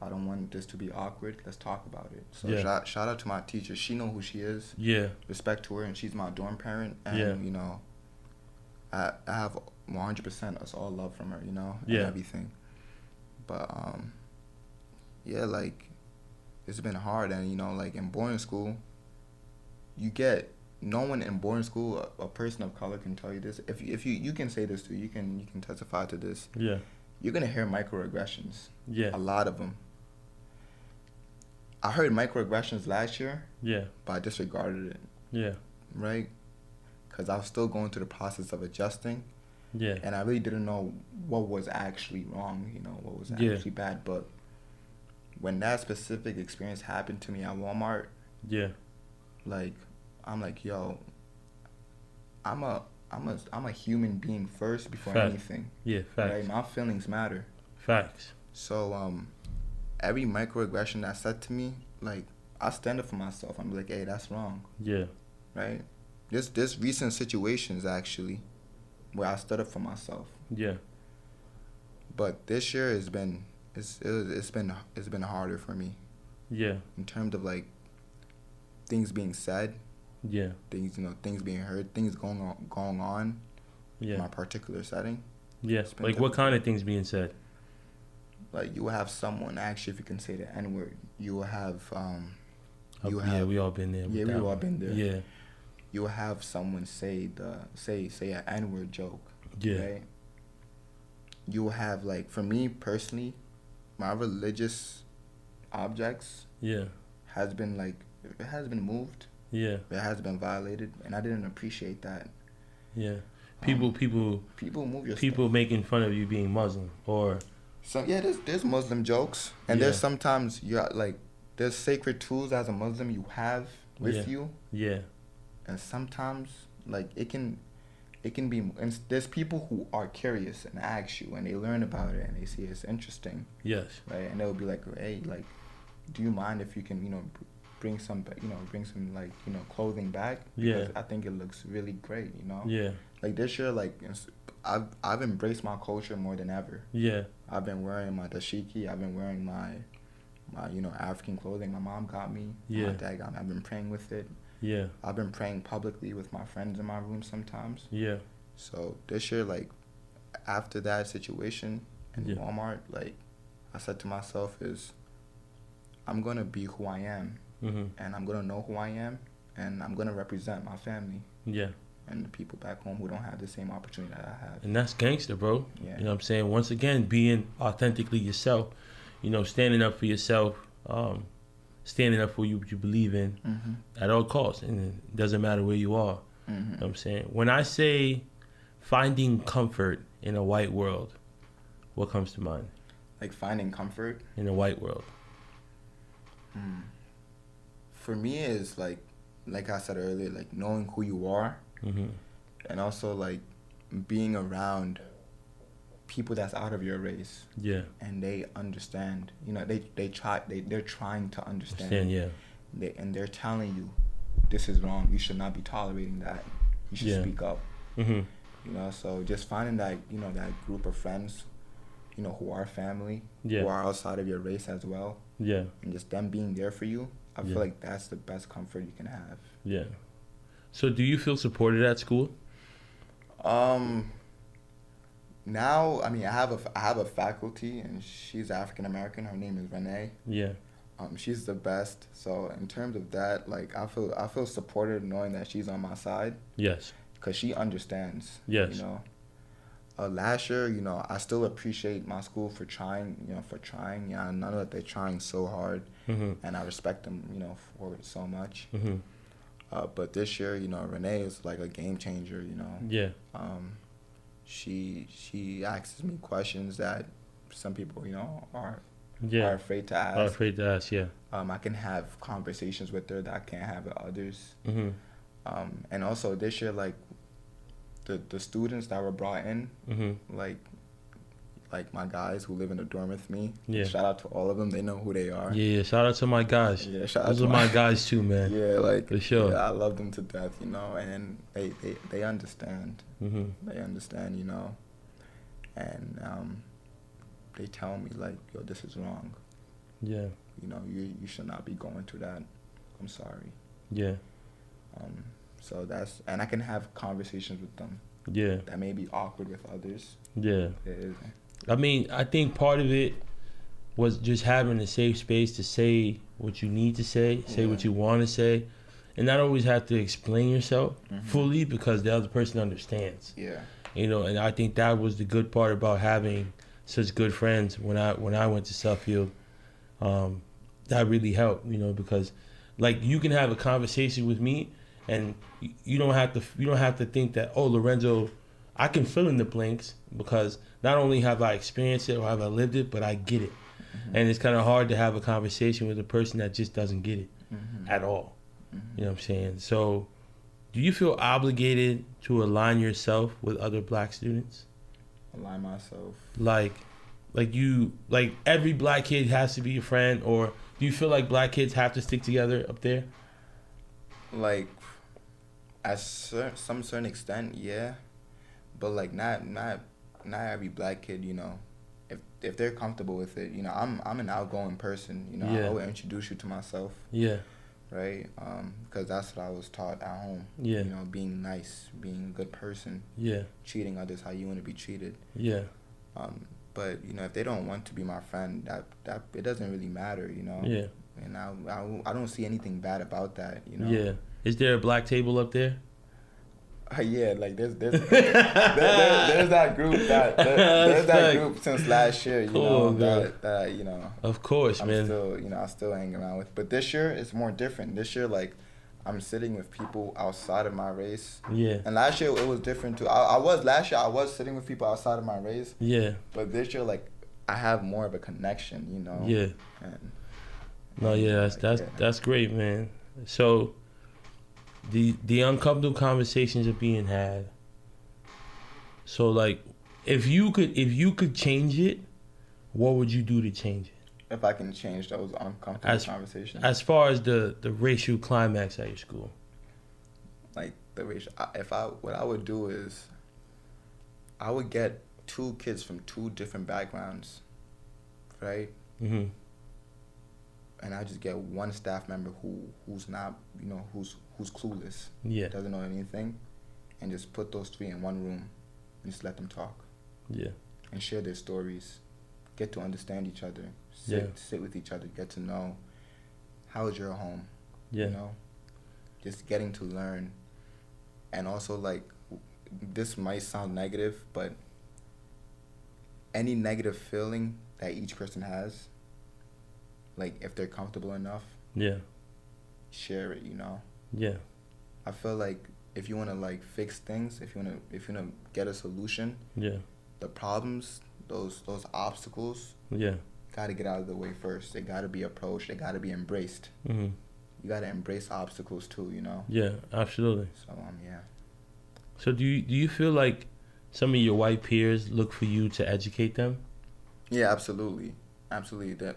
I don't want this to be awkward. Let's talk about it. So shout out to my teacher. She know who she is. Yeah. Respect to her, and she's my dorm parent. And, you know, I have 100% us all love from her, you know, and everything. But, yeah, like, it's been hard. And, you know, like, in boarding school, no one in boarding school, a person of color can tell you this. If you can say this too, you can testify to this. Yeah. You're going to hear microaggressions. Yeah. A lot of them. I heard microaggressions last year. Yeah. But I disregarded it. Yeah. Right? Because I was still going through the process of adjusting. Yeah. And I really didn't know what was actually wrong, you know, what was actually bad. But when that specific experience happened to me at Walmart, like, I'm like, yo, I'm a human being first before anything. Yeah, facts. Right? My feelings matter. Facts. So every microaggression that's said to me, like, I stand up for myself. I'm like, hey, that's wrong. Yeah. Right? There's recent situations actually where I stood up for myself. Yeah. But this year it's been harder for me. Yeah. In terms of like things being said. Yeah. Things being heard, things going on. Yeah. In my particular setting. Yeah. Like what kind of things being said? Like, you will have someone ask you if you can say the N-word. You will have yeah, we all been there. Yeah, we all been there. Yeah. You will have someone say an N-word joke. Yeah. Right? You will have, like, for me personally, my religious objects has been moved. Yeah. It has been violated, and I didn't appreciate that. Yeah. People move your people stuff. Making fun of you being Muslim or So there's Muslim jokes, and there's sometimes there's sacred tools as a Muslim you have with you. Yeah. And sometimes like it can be, and there's people who are curious and ask you, and they learn about it and they see it's interesting. Yes. Right, and they'll be like, hey, like, do you mind if you can bring some like clothing back? Because I think it looks really great. Yeah. Like this year, like I've embraced my culture more than ever. Yeah. I've been wearing my dashiki. I've been wearing my African clothing my mom got me. Yeah. My dad got me. I've been praying with it. Yeah. I've been praying publicly with my friends in my room sometimes. Yeah. So this year, like, after that situation in Walmart, like, I said to myself I'm going to be who I am. Mm-hmm. And I'm going to know who I am. And I'm going to represent my family. Yeah. And the people back home who don't have the same opportunity that I have. And that's gangster, bro. Yeah. You know what I'm saying? Once again, being authentically yourself, standing up for yourself, standing up for what you believe in at all costs. And it doesn't matter where you are. Mm-hmm. You know what I'm saying? When I say finding comfort in a white world, what comes to mind? Like finding comfort? In a white world. For me, is like I said earlier, like knowing who you are. Mm-hmm. And also like being around people that's out of your race. Yeah. And they understand. They're trying to understand. Yeah. They're telling you this is wrong. You should not be tolerating that. You should speak up. Mm-hmm. You know, so just finding that, you know, that group of friends, you know, who are family, Yeah. who are outside of your race as well. Yeah. And just them being there for you, I feel like that's the best comfort you can have. Yeah. So do you feel supported at school? Now, I mean, I have a faculty, and she's African American. Her name is Renee. Yeah. She's the best. So in terms of that, like, I feel supported knowing that she's on my side. Yes. Because she understands. Yes. You know. Last year, you know, I still appreciate my school for trying. Yeah, I know that they're trying so hard, and I respect them, you know, for it so much. Mm-hmm. But this year, you know, Renee is like a game changer. You know. Yeah. She asks me questions that some people, you know, are afraid to ask. Are afraid to ask. Yeah. I can have conversations with her that I can't have with others. Mm-hmm. And also this year, like, the students that were brought in, like my guys who live in the dorm with me. Yeah. Shout out to all of them. They know who they are. Yeah. Shout out to my guys. Yeah. Shout out Those to are my guys too, man. Yeah, like, for sure. Yeah, I love them to death, you know, and they understand. Mm-hmm. They understand, you know, and they tell me, like, yo, this is wrong. Yeah. You know, you should not be going through that. I'm sorry. Yeah. So that's, and I can have conversations with them. Yeah. That may be awkward with others. Yeah. It isn't. I mean, I think part of it was just having a safe space to say what you need to say what you want to say, and not always have to explain yourself fully because the other person understands. Yeah. You know, and I think that was the good part about having such good friends when I went to Suffield. That really helped, you know, because like you can have a conversation with me and you don't have to think that, oh, Lorenzo, I can fill in the blanks because not only have I experienced it or have I lived it, but I get it. And it's kind of hard to have a conversation with a person that just doesn't get it at all. You know what I'm saying? So do you feel obligated to align yourself with other black students? Align myself. Like every black kid has to be your friend, or do you feel like black kids have to stick together up there? Like, at some certain extent, yeah, but like not every black kid, you know, if they're comfortable with it, you know, I'm an outgoing person, you know, I will introduce you to myself. Yeah. Right, because that's what I was taught at home. Yeah. You know, being nice, being a good person. Yeah. Treating others how you want to be treated. Yeah. But you know, if they don't want to be my friend, that it doesn't really matter, you know. Yeah. And I don't see anything bad about that, you know. Yeah. Is there a black table up there? Yeah, like there's that group there's that group since last year, you know, that you know. Of course, man. I still hang around with. But this year it's more different. This year, like, I'm sitting with people outside of my race. Yeah. And last year it was different too. Last year I was sitting with people outside of my race. Yeah. But this year, like, I have more of a connection, you know. Yeah. That's great, man. So the uncomfortable conversations are being had. So like, if you could change it, what would you do to change it? If I can change those uncomfortable conversations. As far as the racial climax at your school. Like the racial, what I would do is, I would get 2 kids from 2 different backgrounds, right? Mm-hmm. And I just get 1 staff member who's not, you know, who's clueless. Yeah. Doesn't know anything, and just put those 3 in one room, and just let them talk. Yeah. And share their stories, get to understand each other, sit with each other, get to know, how is your home? Yeah. You know, just getting to learn, and also, like, this might sound negative, but any negative feeling that each person has, like, if they're comfortable enough, share it, you know. Yeah. I feel like if you want to, like, fix things, if you want to get a solution, the problems, those obstacles, got to get out of the way first. They got to be approached. They got to be embraced. Mm-hmm. You got to embrace obstacles too, you know. Yeah, absolutely. So yeah. So do you feel like some of your white peers look for you to educate them? Yeah, absolutely. That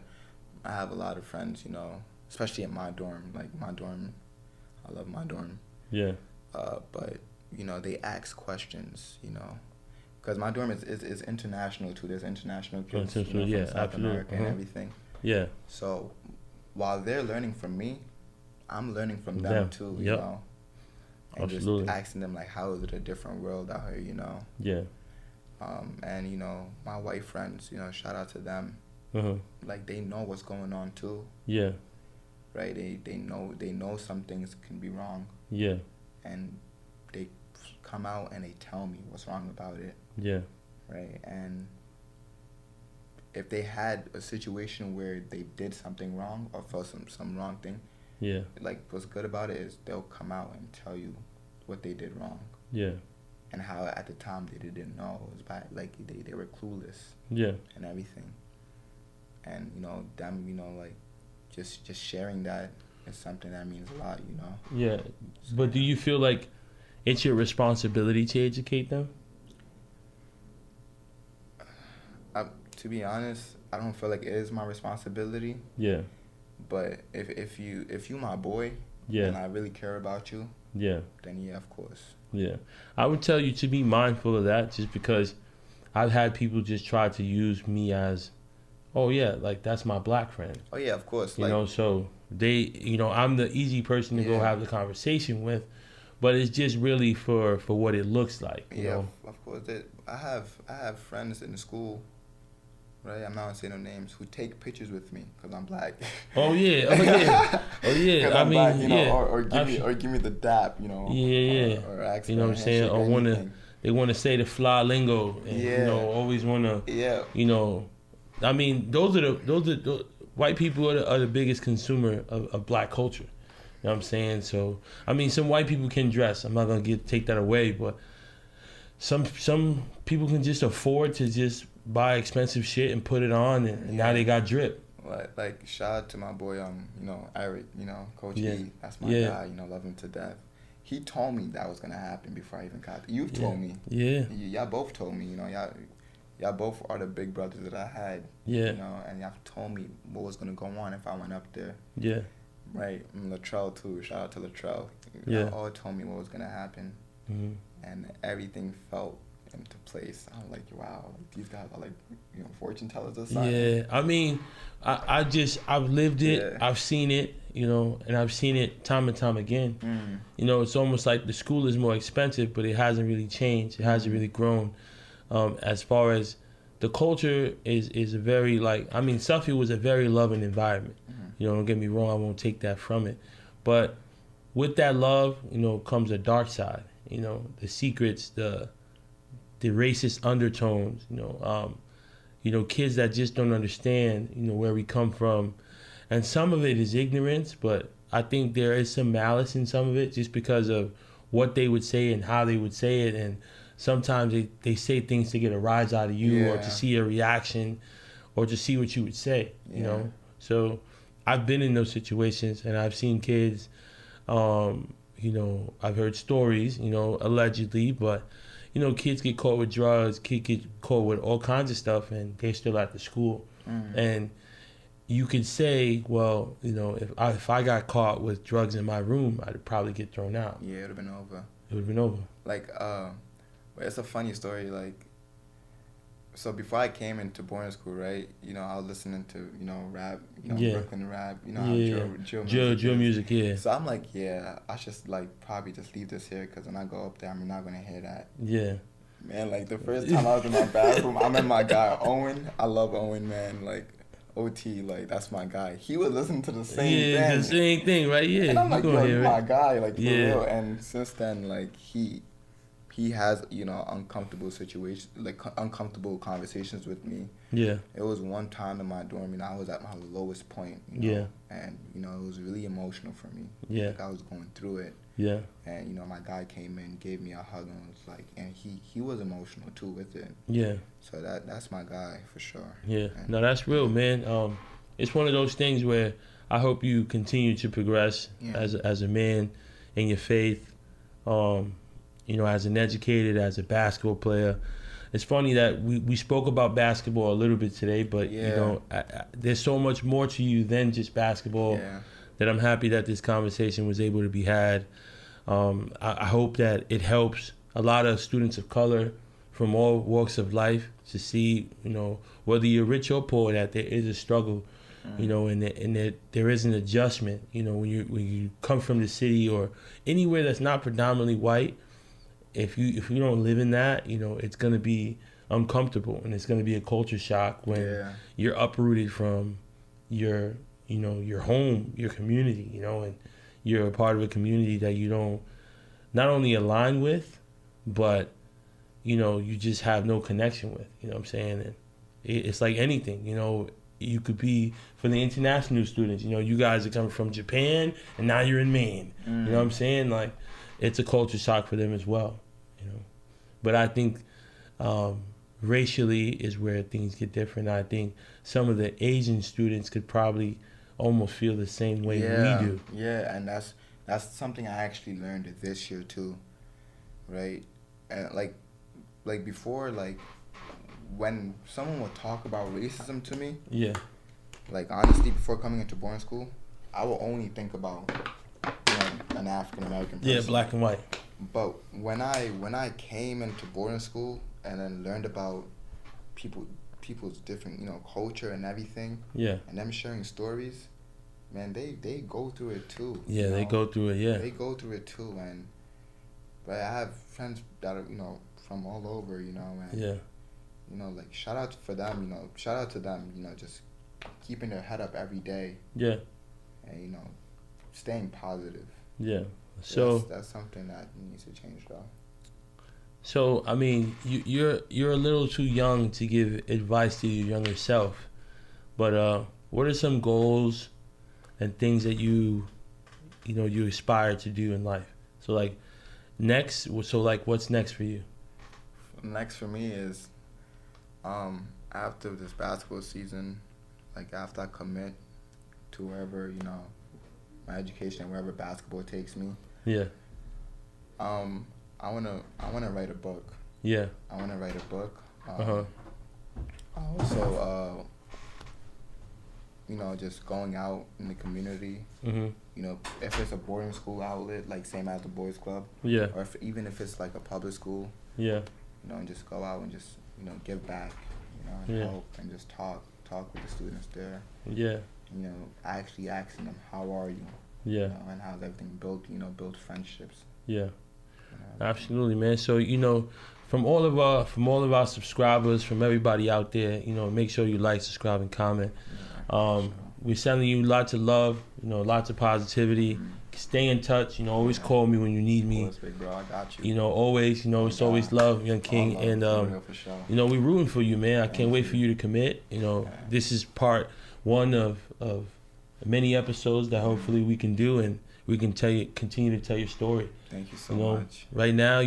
I have a lot of friends, you know, especially in my dorm. Like, my dorm, I love my dorm. Yeah. But you know, they ask questions. You know, because my dorm is international too. There's international kids, you know, from South America and everything. Yeah. So while they're learning from me, I'm learning from them too. You know, and just asking them like, how is it a different world out here? You know. Yeah. And you know, my white friends, you know, shout out to them. Like they know what's going on too. Yeah. Right. They know some things can be wrong. Yeah. And they come out and they tell me what's wrong about it. Yeah. Right. And if they had a situation where they did something wrong or felt some wrong thing, yeah, like what's good about it is they'll come out and tell you what they did wrong. Yeah. And how at the time they didn't know. It was bad. Like they were clueless. Yeah. And everything. And you know, them, you know, like just sharing that is something that means a lot, you know. Yeah. But do you feel like it's your responsibility to educate them? To be honest, I don't feel like it is my responsibility. Yeah. But if you my boy, yeah, and I really care about you, yeah, then yeah, of course. Yeah. I would tell you to be mindful of that, just because I've had people just try to use me as, oh yeah, like that's my black friend. Oh yeah, of course. You know, so they, you know, I'm the easy person to go have the conversation with, but it's just really for what it looks like. You know? Of course. I have friends in the school, right? I'm not gonna say no names, who take pictures with me because I'm black. Oh yeah, oh yeah, oh yeah. I mean, black, you know, yeah. or give me the dap, you know. Yeah. Or ask you know what I'm saying? Or they want to say the fly lingo, and you know, always want to. Yeah. You know, I mean, those are the white people are the biggest consumer of black culture. You know what I'm saying? So I mean, some white people can dress. I'm not gonna take that away, but some people can just afford to just buy expensive shit and put it on, and now they got drip. Like shout out to my boy, you know, Eric, you know, Coach E. That's my guy. You know, love him to death. He told me that was gonna happen before I even got. You've told me. Yeah. Y'all both told me. You know, y'all both are the big brothers that I had. Yeah. You know, and y'all told me what was gonna go on if I went up there. Yeah. Right. And Latrell too. Shout out to Latrell. Yeah. Y'all all told me what was gonna happen. Mm-hmm. And everything fell into place. I'm like, wow, like, these guys are like, you know, fortune tellers or something. Yeah, I mean, I've lived it, I've seen it, you know, and I've seen it time and time again. You know, it's almost like the school is more expensive, but it hasn't really changed. It hasn't really grown. As far as the culture is a very, like, I mean, Suffield was a very loving environment. You know, don't get me wrong, I won't take that from it. But with that love, you know, comes a dark side. You know, the secrets, the racist undertones, you know, kids that just don't understand, you know, where we come from. And some of it is ignorance, but I think there is some malice in some of it just because of what they would say and how they would say it. And sometimes they say things to get a rise out of you or to see a reaction or to see what you would say, you know. So I've been in those situations and I've seen kids, you know, I've heard stories, you know, allegedly, but you know, kids get caught with drugs, kids get caught with all kinds of stuff, and they're still at the school. And you could say, well, you know, if I got caught with drugs in my room, I'd probably get thrown out. Yeah, it would have been over. It would have been over. Like, it's a funny story. Like, so before I came into boarding school, right, you know, I was listening to, you know, rap, you know, Brooklyn rap, you know, how drill music is. So I'm like, I should, like, probably just leave this here because when I go up there, I'm not going to hear that. Yeah. Man, like, the first time I was in my bathroom, I met my guy, Owen. I love Owen, man. Like, OT, like, that's my guy. He would listen to the same thing. Yeah, the same thing, right? Yeah. And I'm like, yo, you're my guy, like, for real. And since then, like, he has, you know, uncomfortable situations, like uncomfortable conversations with me. Yeah. It was one time in my dorm, you know, I was at my lowest point, you know, and, you know, it was really emotional for me. Yeah. Like, I was going through it. Yeah. And, you know, my guy came in, gave me a hug, and was like, and he was emotional, too, with it. Yeah. So that's my guy, for sure. Yeah. And, no, that's real, man. It's one of those things where I hope you continue to progress as a man in your faith. You know, as an educated, as a basketball player. It's funny that we spoke about basketball a little bit today, but, you know, there's so much more to you than just basketball. Yeah. that I'm happy that this conversation was able to be had. I hope that it helps a lot of students of color from all walks of life to see, whether you're rich or poor, that there is a struggle, and that there is an adjustment. When you come from the city or anywhere that's not predominantly white, if you don't live in that, it's gonna be uncomfortable, and it's gonna be a culture shock when you're uprooted from your home, your community, and you're a part of a community that you don't not only align with, but you just have no connection with. You know what I'm saying? And it's like anything. You could be, for the international students, you guys are coming from Japan and now you're in Maine. You know what I'm saying? Like, it's a culture shock for them as well. But I think racially is where things get different. I think some of the Asian students could probably almost feel the same way we do. Yeah, and that's something I actually learned this year too, right? And like before, like when someone would talk about racism to me, like honestly, before coming into boarding school, I will only think about an African American person. Yeah, black and white. But when I came into boarding school and then learned about people's different culture and everything, and them sharing stories, man, they go through it too. Yeah, they go through it. Yeah, they go through it too, but I have friends that are from all over, and like shout out for them, shout out to them, just keeping their head up every day. Yeah, and staying positive. Yeah. So that's something that needs to change, though. So I mean, you're a little too young to give advice to your younger self, but what are some goals and things that you aspire to do in life? So like next, what's next for you? Next for me is after this basketball season, like after I commit to wherever my education, wherever basketball takes me. Yeah. I wanna write a book. Yeah. I wanna write a book. Also, just going out in the community. If it's a boarding school outlet, like same as the boys club. Yeah. Or even if it's like a public school. Yeah. And just go out and just give back. And help and just talk with the students there. Yeah. Actually asking them, how are you? Yeah. And how's everything built, build friendships. Yeah. Absolutely, man. So, from all of our subscribers, from everybody out there, make sure you like, subscribe, and comment. We're sending you lots of love, lots of positivity. Stay in touch, always call me when you need me. Big bro, I got you. Always, it's always love, Young King. And, we're rooting for you, man. I can't wait for you to commit. This is part one of many episodes that hopefully we can do, and we can continue to tell your story. Thank you so much. Right now,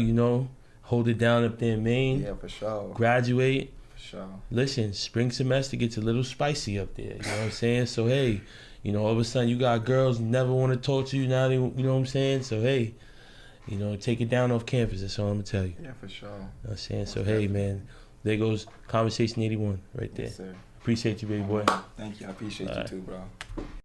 hold it down up there in Maine. Yeah, for sure. Graduate. For sure. Listen, spring semester gets a little spicy up there. You know what I'm saying? So, hey, all of a sudden you got girls who never want to talk to you now. You know what I'm saying? So, hey, take it down off campus. That's all I'm going to tell you. Yeah, for sure. You know what I'm saying? So, hey, man, there goes Conversation 81 right there. Yes, sir. Appreciate you, baby boy. Thank you. I appreciate you too, bro.